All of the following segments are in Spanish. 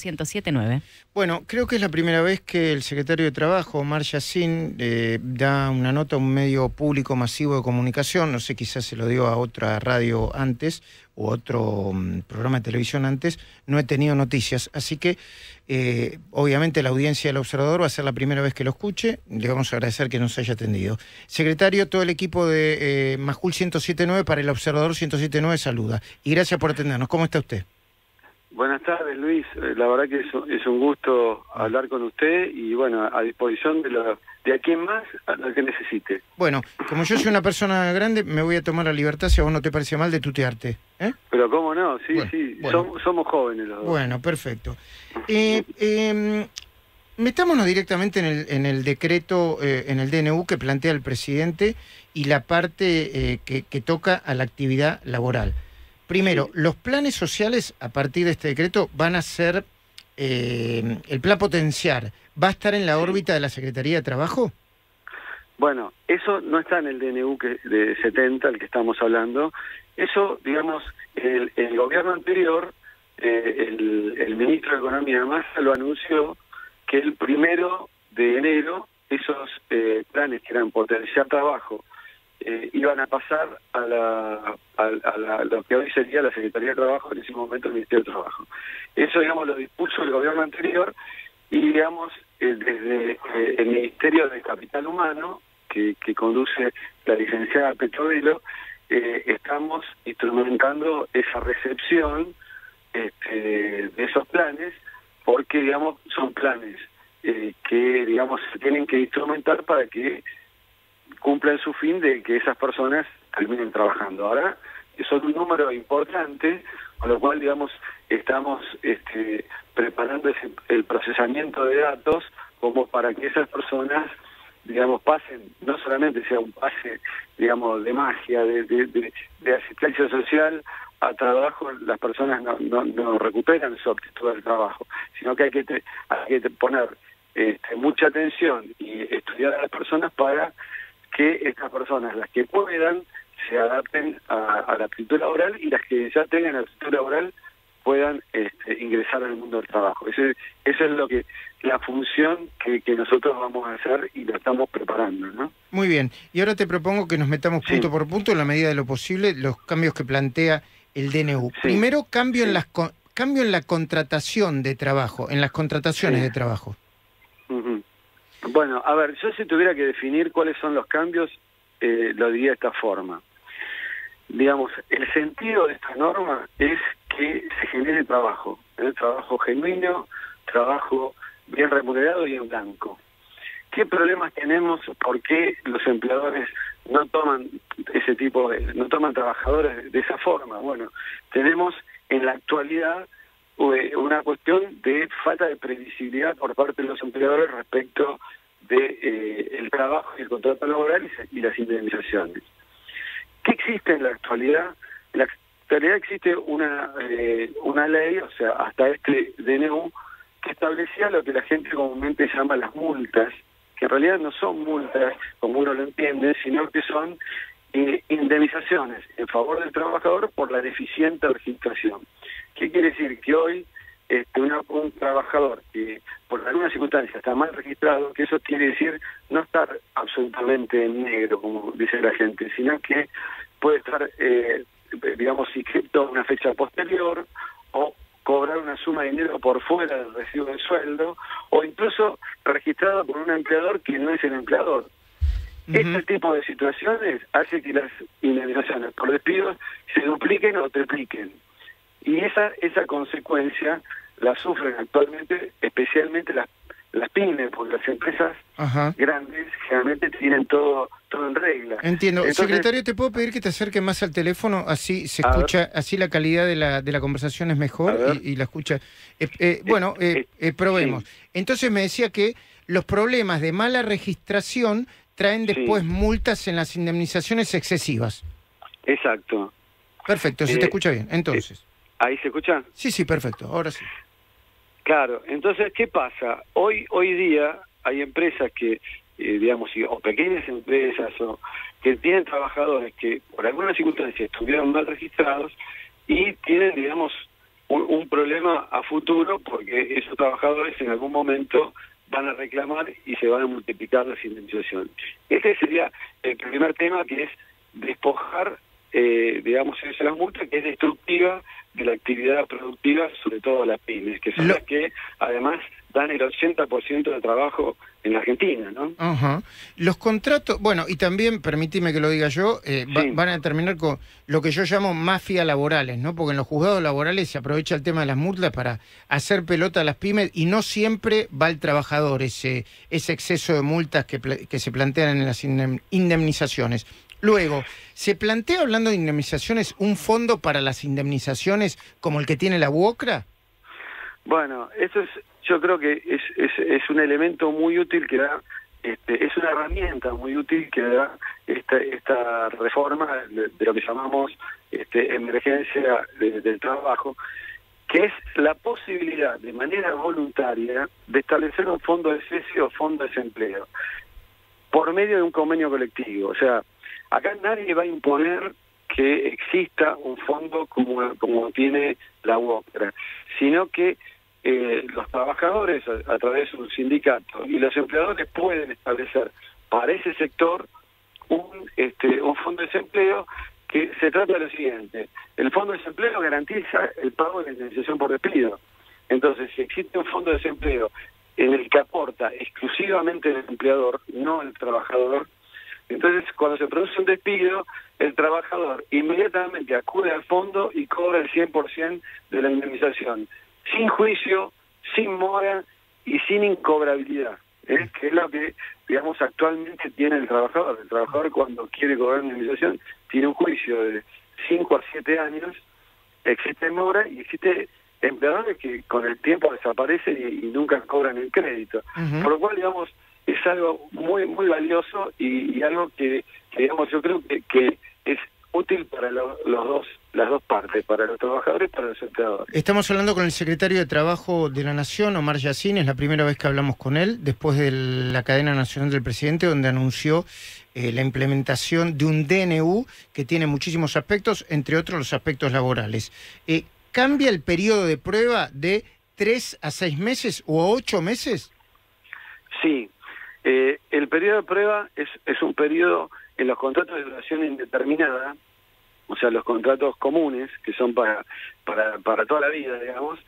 107.9. Bueno, creo que es la primera vez que el secretario de Trabajo, Omar Yassin, da una nota a un medio público masivo de comunicación. No sé, quizás se lo dio a otra radio antes o otro programa de televisión antes. No he tenido noticias, así que obviamente la audiencia del Observador va a ser la primera vez que lo escuche. Le vamos a agradecer que nos haya atendido. Secretario, todo el equipo de Majul 107.9 para el Observador 107.9 saluda. Y gracias por atendernos. ¿Cómo está usted? Buenas tardes, Luis. La verdad que es un gusto hablar con usted y, bueno, a disposición de a quien más, a lo que necesite. Bueno, como yo soy una persona grande, me voy a tomar la libertad, si a vos no te parece mal, de tutearte. Pero cómo no, sí, bueno, sí, bueno. Somos jóvenes los dos. Bueno, perfecto. Metámonos directamente en el decreto, en el DNU que plantea el presidente y la parte que toca a la actividad laboral. Primero, los planes sociales a partir de este decreto van a ser, el plan potenciar, ¿va a estar en la órbita de la Secretaría de Trabajo? Bueno, eso no está en el DNU de 70, el que estamos hablando. Eso, digamos, el gobierno anterior, el ministro de Economía, Massa, lo anunció que el 1 de enero esos planes que eran potenciar trabajo iban a pasar a lo que hoy sería la Secretaría de Trabajo, en ese momento el Ministerio de Trabajo. Eso, digamos, lo dispuso el gobierno anterior y, digamos, desde el Ministerio de Capital Humano, que conduce la licenciada Petrovelo, estamos instrumentando esa recepción de esos planes, porque, digamos, son planes que, digamos, se tienen que instrumentar para que cumplan su fin de que esas personas terminen trabajando. Ahora son un número importante, con lo cual, digamos, estamos preparando el procesamiento de datos como para que esas personas, digamos, pasen, no solamente sea un pase, digamos, de magia, de asistencia social a trabajo, las personas no recuperan su aptitud al trabajo, sino que hay que poner mucha atención y estudiar a las personas para que estas personas, las que puedan, se adapten a la aptitud laboral y las que ya tengan aptitud laboral puedan ingresar al mundo del trabajo. Esa es la función que nosotros vamos a hacer y la estamos preparando, ¿no? Muy bien. Y ahora te propongo que nos metamos punto por punto, en la medida de lo posible, los cambios que plantea el DNU. Sí. Primero, cambio en la contratación de trabajo, en las contrataciones de trabajo. Bueno, a ver, yo si tuviera que definir cuáles son los cambios, lo diría de esta forma. Digamos, el sentido de esta norma es que se genere trabajo, trabajo genuino, trabajo bien remunerado y en blanco. ¿Qué problemas tenemos? ¿Por qué los empleadores no toman no toman trabajadores de esa forma? Bueno, tenemos en la actualidad una cuestión de falta de previsibilidad por parte de los empleadores respecto de el trabajo y el contrato laboral y las indemnizaciones. ¿Qué existe en la actualidad? En la actualidad existe una ley, o sea, hasta este DNU, que establecía lo que la gente comúnmente llama las multas, que en realidad no son multas, como uno lo entiende, sino que son indemnizaciones en favor del trabajador por la deficiente registración. ¿Qué quiere decir? Que hoy un trabajador que por alguna circunstancia está mal registrado, que eso quiere decir no estar absolutamente en negro, como dice la gente, sino que puede estar, digamos, inscrito a una fecha posterior o cobrar una suma de dinero por fuera del recibo de sueldo o incluso registrado por un empleador que no es el empleador. Este tipo de situaciones hace que las indemnizaciones por despidos se dupliquen o tripliquen. Y esa consecuencia la sufren actualmente especialmente las pymes, porque las empresas grandes generalmente tienen todo en regla. Entiendo. Entonces, secretario, ¿te puedo pedir que te acerques más al teléfono? Así se escucha, así la calidad de la conversación es mejor y la escucha. Probemos. Sí. Entonces me decía que los problemas de mala registración traen después multas en las indemnizaciones excesivas. Exacto. Perfecto, se te escucha bien. Entonces. ¿Ahí se escucha? Sí, perfecto. Ahora sí. Claro. Entonces, ¿qué pasa? Hoy día hay empresas que, digamos, o pequeñas empresas, o que tienen trabajadores que por alguna circunstancia estuvieron mal registrados y tienen, digamos, un problema a futuro, porque esos trabajadores en algún momento van a reclamar y se van a multiplicar las indemnizaciones. Este sería el primer tema, que es despojar, digamos, esa la multa, que es destructiva de la actividad productiva, sobre todo las pymes, que son las que además dan el 80% de trabajo en la Argentina, ¿no? Ajá. Los contratos, bueno, y también, permíteme que lo diga yo, Sí. van a terminar con lo que yo llamo mafia laborales, ¿no? Porque en los juzgados laborales se aprovecha el tema de las multas para hacer pelota a las pymes y no siempre va el trabajador ese exceso de multas que se plantean en las indemnizaciones. Luego, ¿se plantea, hablando de indemnizaciones, un fondo para las indemnizaciones como el que tiene la UOCRA? Bueno, eso es, yo creo que es un elemento muy útil que da, es una herramienta muy útil que da esta reforma de lo que llamamos emergencia del trabajo, que es la posibilidad de manera voluntaria de establecer un fondo de cese o fondo de desempleo por medio de un convenio colectivo. O sea, acá nadie va a imponer que exista un fondo como tiene la UOCRA, sino que los trabajadores a través de un sindicato y los empleadores pueden establecer para ese sector un fondo de desempleo, que se trata de lo siguiente: el fondo de desempleo garantiza el pago de la indemnización por despido. Entonces, si existe un fondo de desempleo en el que aporta exclusivamente el empleador, no el trabajador, entonces cuando se produce un despido, el trabajador inmediatamente acude al fondo y cobra el 100% de la indemnización, sin juicio, sin mora y sin incobrabilidad, que es lo que, digamos, actualmente tiene el trabajador. El trabajador, cuando quiere cobrar una indemnización, tiene un juicio de 5 a 7 años, existe mora y existe empleadores que con el tiempo desaparecen y nunca cobran el crédito. Por lo cual, digamos, es algo muy muy valioso y algo que, digamos, yo creo que es útil para las dos partes, para los trabajadores y para los empleadores. Estamos hablando con el secretario de Trabajo de la Nación, Omar Yassin. Es la primera vez que hablamos con él, después de la cadena nacional del presidente, donde anunció la implementación de un DNU que tiene muchísimos aspectos, entre otros los aspectos laborales. ¿Cambia el periodo de prueba de 3 a 6 meses o a 8 meses? Sí. El periodo de prueba es un periodo en los contratos de duración indeterminada, o sea, los contratos comunes, que son para toda la vida, digamos.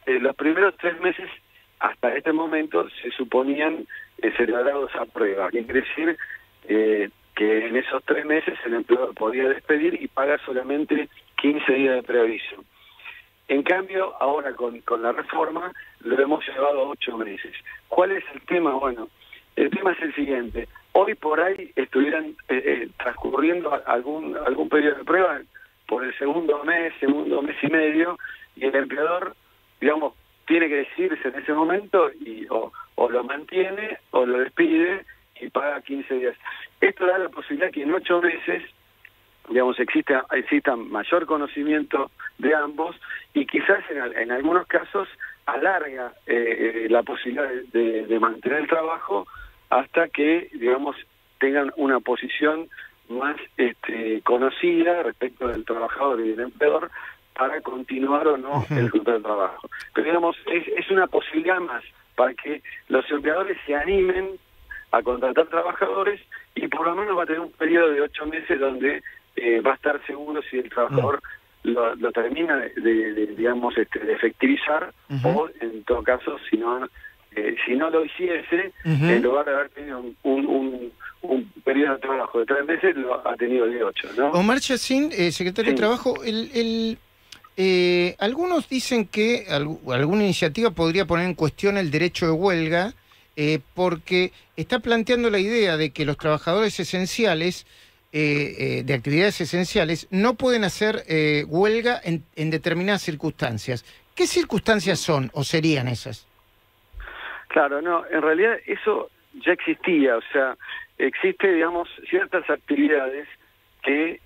Los primeros 3 meses, hasta este momento, se suponían celebrados a prueba. ¿Qué quiere decir? Que en esos 3 meses el empleador podía despedir y pagar solamente 15 días de preaviso. En cambio, ahora con la reforma lo hemos llevado a 8 meses. ¿Cuál es el tema? Bueno, el tema es el siguiente: hoy por ahí estuvieran transcurriendo algún periodo de prueba por el segundo mes y medio, y el empleador, digamos, tiene que decidirse en ese momento o lo mantiene o lo despide y paga 15 días. Esto da la posibilidad que en 8 meses, digamos, exista mayor conocimiento de ambos y quizás en algunos casos alarga la posibilidad de mantener el trabajo hasta que, digamos, tengan una posición más conocida respecto del trabajador y del empleador para continuar o no el contrato de trabajo. Pero, digamos, es una posibilidad más para que los empleadores se animen a contratar trabajadores, y por lo menos va a tener un periodo de 8 meses donde va a estar seguro si el trabajador lo termina digamos, de efectivizar, o en todo caso, si no lo hiciese, en lugar de haber tenido un periodo de trabajo de 3 meses, lo ha tenido de 8, ¿no? Omar Yassin, secretario de Trabajo, algunos dicen que alguna iniciativa podría poner en cuestión el derecho de huelga, porque está planteando la idea de que los trabajadores esenciales, de actividades esenciales, no pueden hacer huelga en determinadas circunstancias. ¿Qué circunstancias son o serían esas? Claro, no, en realidad eso ya existía, o sea, existe, digamos, ciertas actividades que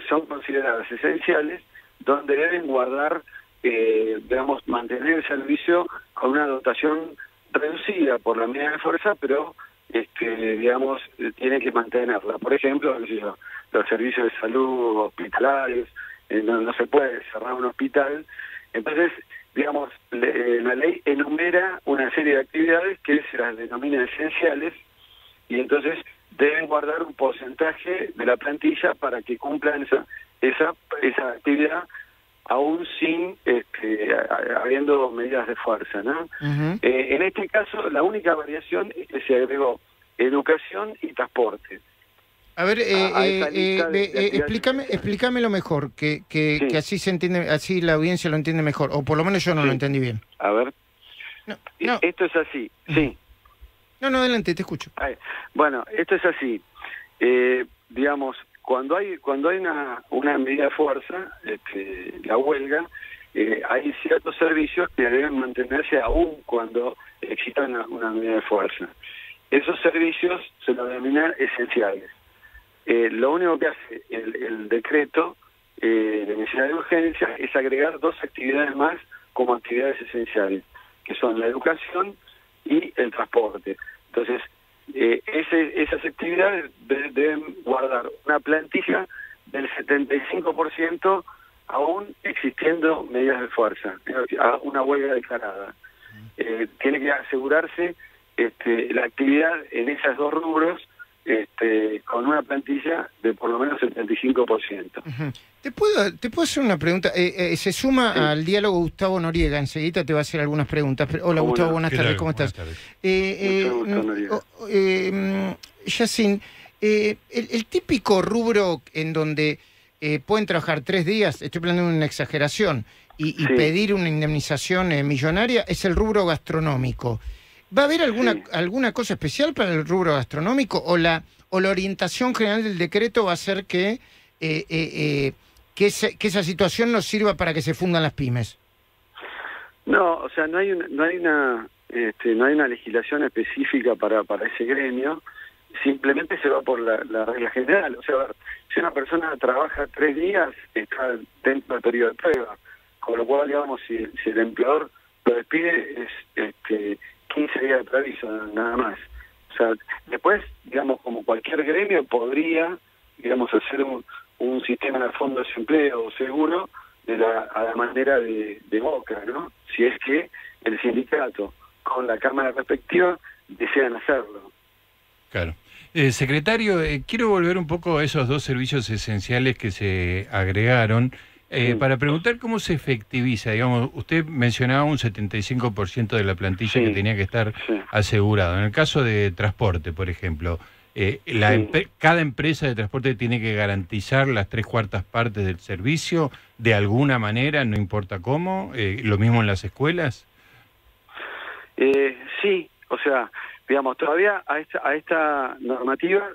son consideradas esenciales, donde deben guardar, digamos, mantener el servicio con una dotación reducida por la medida de fuerza, pero digamos, tiene que mantenerla. Por ejemplo, los servicios de salud hospitalarios, no se puede cerrar un hospital Entonces, digamos, la ley enumera una serie de actividades que se las denomina esenciales, y entonces deben guardar un porcentaje de la plantilla para que cumplan esa actividad, aún sin habiendo medidas de fuerza, ¿no? En este caso, la única variación es que se agregó educación y transporte. A ver, explícamelo mejor, que Sí. así se entiende, así la audiencia lo entiende mejor, o por lo menos yo no Sí. lo entendí bien. A ver. No. Esto es así, sí. No, adelante, te escucho. Bueno, esto es así. Digamos, cuando hay una medida de fuerza, la huelga, hay ciertos servicios que deben mantenerse aún cuando exista una medida de fuerza. Esos servicios se los denominan esenciales. Lo único que hace el decreto de necesidad de urgencia es agregar 2 actividades más como actividades esenciales, que son la educación y el transporte. Entonces, esas actividades deben guardar una plantilla del 75% aún existiendo medidas de fuerza, una huelga declarada. Tiene que asegurarse la actividad en esos 2 rubros con una plantilla de por lo menos 75%. ¿Te puedo hacer una pregunta? Se suma al diálogo Gustavo Noriega, enseguida te va a hacer algunas preguntas. Hola Gustavo, buenas tardes, ¿cómo estás? Mucho gusto, Noriega. Yacine, el típico rubro en donde pueden trabajar 3 días, estoy planteando una exageración, y pedir una indemnización millonaria, es el rubro gastronómico. ¿Va a haber alguna cosa especial para el rubro gastronómico o la orientación general del decreto va a ser que esa situación nos sirva para que se fundan las pymes? No, o sea, no hay una legislación específica para ese gremio, simplemente se va por la regla general. O sea, a ver, si una persona trabaja 3 días, está dentro del periodo de prueba, con lo cual, digamos, si el empleador lo despide, es 15 días de preaviso, nada más. O sea, después, digamos, como cualquier gremio podría, digamos, hacer un sistema de fondo de desempleo seguro a la manera de Boca, ¿no? Si es que el sindicato con la cámara respectiva desean hacerlo. Claro. Secretario, quiero volver un poco a esos 2 servicios esenciales que se agregaron. Para preguntar cómo se efectiviza, digamos, usted mencionaba un 75% de la plantilla que tenía que estar asegurado. En el caso de transporte, por ejemplo, cada empresa de transporte tiene que garantizar las 3/4 partes del servicio de alguna manera, no importa cómo. ¿Lo mismo en las escuelas? Sí, o sea, digamos, todavía a esta normativa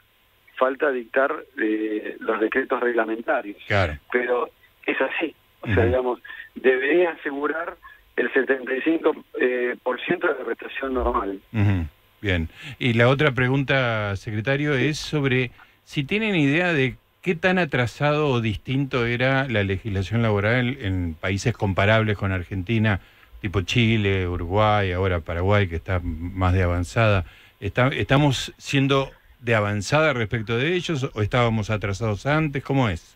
falta dictar los decretos reglamentarios. Claro. Pero es así, o sea, digamos, debería asegurar el 75% de la prestación normal. Bien. Y la otra pregunta, secretario, es sobre si tienen idea de qué tan atrasado o distinto era la legislación laboral en países comparables con Argentina, tipo Chile, Uruguay, ahora Paraguay, que está más de avanzada. ¿Estamos siendo de avanzada respecto de ellos o estábamos atrasados antes? ¿Cómo es?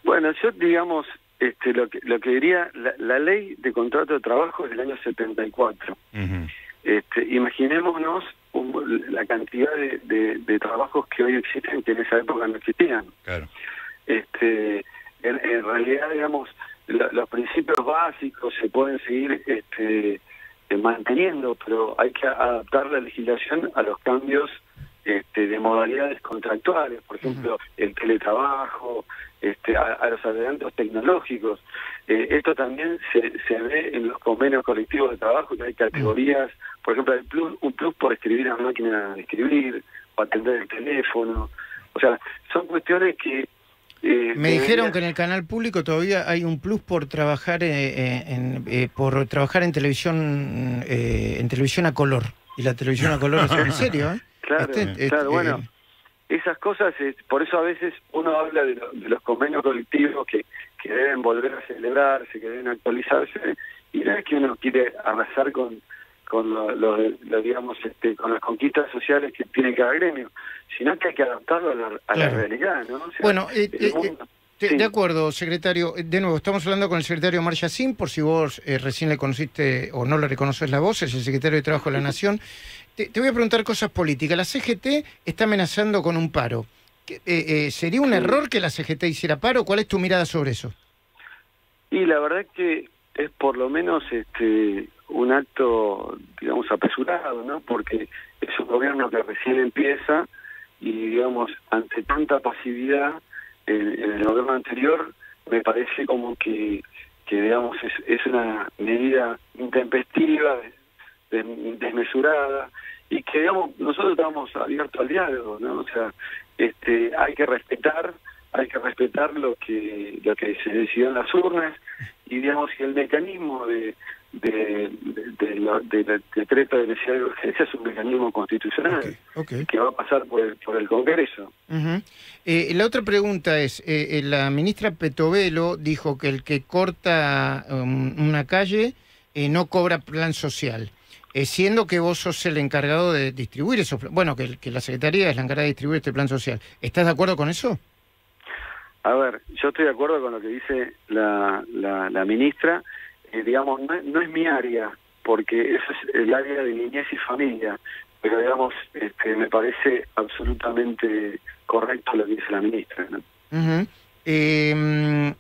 Bueno, yo digamos, lo que diría, la ley de contrato de trabajo es del año 74. Imaginémonos la cantidad de trabajos que hoy existen que en esa época no existían. Claro. En realidad, digamos, los principios básicos se pueden seguir manteniendo, pero hay que adaptar la legislación a los cambios de modalidades contractuales, por ejemplo, el teletrabajo, a los adelantos tecnológicos. Esto también se ve en los convenios colectivos de trabajo, que hay categorías, por ejemplo, hay un plus por escribir a máquina de escribir, o atender el teléfono. O sea, son cuestiones que... Me dijeron que en el canal público todavía hay un plus por trabajar en televisión a color. Y la televisión a color es en serio, ¿eh? Claro, bueno, esas cosas, por eso a veces uno habla de los convenios colectivos que deben volver a celebrarse, que deben actualizarse, y no es que uno quiere arrasar con digamos, con las conquistas sociales que tiene cada gremio, sino que hay que adaptarlo a la realidad, ¿no? O sea, bueno, Sí. De acuerdo, secretario. De nuevo, estamos hablando con el secretario Omar Yassin, por si vos recién le conociste o no le reconoces la voz, es el secretario de Trabajo de la Nación. Te voy a preguntar cosas políticas. La CGT está amenazando con un paro. ¿Sería un error que la CGT hiciera paro? ¿Cuál es tu mirada sobre eso? Y la verdad que es por lo menos un acto, digamos, apresurado, ¿no? Porque es un gobierno que recién empieza y, digamos, ante tanta pasividad en el gobierno anterior, me parece como que digamos, es una medida intempestiva, desmesurada, y que, digamos, nosotros estamos abiertos al diálogo, ¿no? O sea, hay que respetar lo que se decidió en las urnas, y, digamos, que el mecanismo del decreto de necesidad de urgencia es un mecanismo constitucional que va a pasar por el Congreso. La otra pregunta es, la ministra Petovelo dijo que el que corta una calle no cobra plan social, siendo que vos sos el encargado de distribuir esos planes. Bueno, que la Secretaría es la encargada de distribuir este plan social. ¿Estás de acuerdo con eso? A ver, yo estoy de acuerdo con lo que dice la ministra. Digamos, no es mi área, porque eso es el área de niñez y familia, pero, digamos, me parece absolutamente correcto lo que dice la ministra, ¿no? En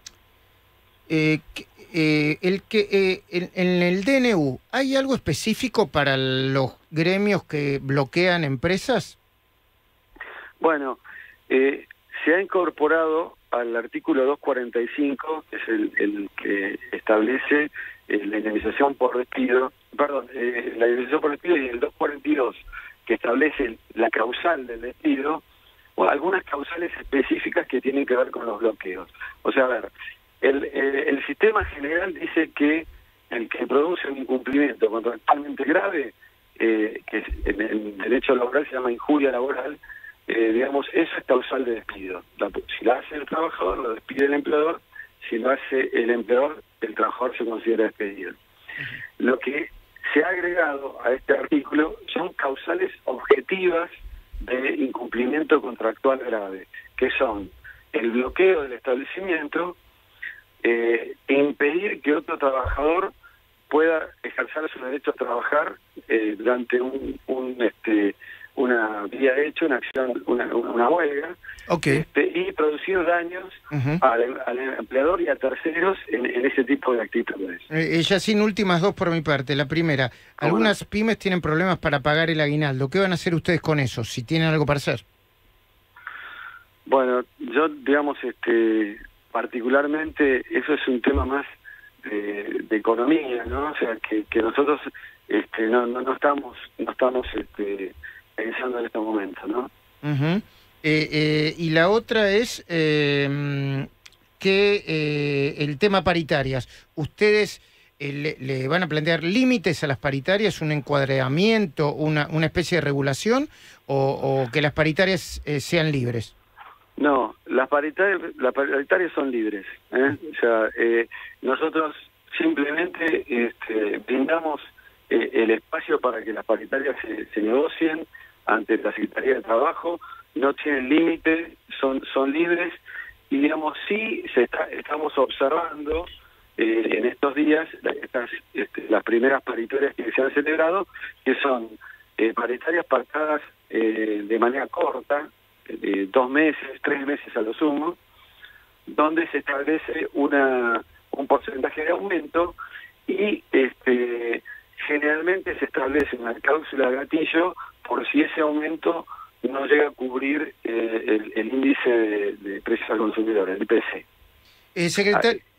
el DNU, ¿hay algo específico para los gremios que bloquean empresas? Bueno, se ha incorporado al artículo 245, que es el que establece la indemnización por despido, la indemnización por despido, y el 242, que establece la causal del despido, o algunas causales específicas que tienen que ver con los bloqueos. O sea, a ver, el sistema general dice que el que produce un incumplimiento contractualmente grave, que en el derecho laboral se llama injuria laboral, digamos, eso es causal de despido. Si lo hace el trabajador, lo despide el empleador; si lo hace el empleador, el trabajador se considera despedido. Lo que se ha agregado a este artículo son causales objetivas de incumplimiento contractual grave, que son el bloqueo del establecimiento, impedir que otro trabajador pueda ejercer su derecho a trabajar durante una vía de hecho, una acción, una huelga, y producir daños al empleador y a terceros en ese tipo de actitudes. Yassin, últimas dos por mi parte. La primera, algunas pymes tienen problemas para pagar el aguinaldo. ¿Qué van a hacer ustedes con eso, si tienen algo para hacer? Bueno, yo, digamos, particularmente, eso es un tema más de economía, ¿no? O sea, que nosotros no estamos pensando en este momento, ¿no? Y la otra es que el tema paritarias. ¿Ustedes le van a plantear límites a las paritarias, un encuadramiento, una especie de regulación, o que las paritarias sean libres? No, las paritarias son libres, ¿eh? O sea, nosotros simplemente brindamos el espacio para que las paritarias se negocien ante la Secretaría de Trabajo. No tienen límite, son libres, y, digamos, sí estamos observando en estos días las primeras paritarias que se han celebrado, que son paritarias pactadas de manera corta, 2 meses, 3 meses a lo sumo, donde se establece un porcentaje de aumento, y generalmente se establece una cláusula de gatillo por si ese aumento no llega a cubrir el índice de precios al consumidor, el IPC.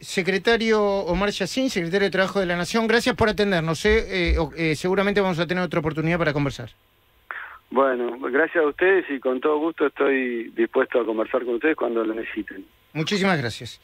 Secretario Omar Yassin, secretario de Trabajo de la Nación, gracias por atendernos. Seguramente vamos a tener otra oportunidad para conversar. Bueno, gracias a ustedes, y con todo gusto estoy dispuesto a conversar con ustedes cuando lo necesiten. Muchísimas gracias.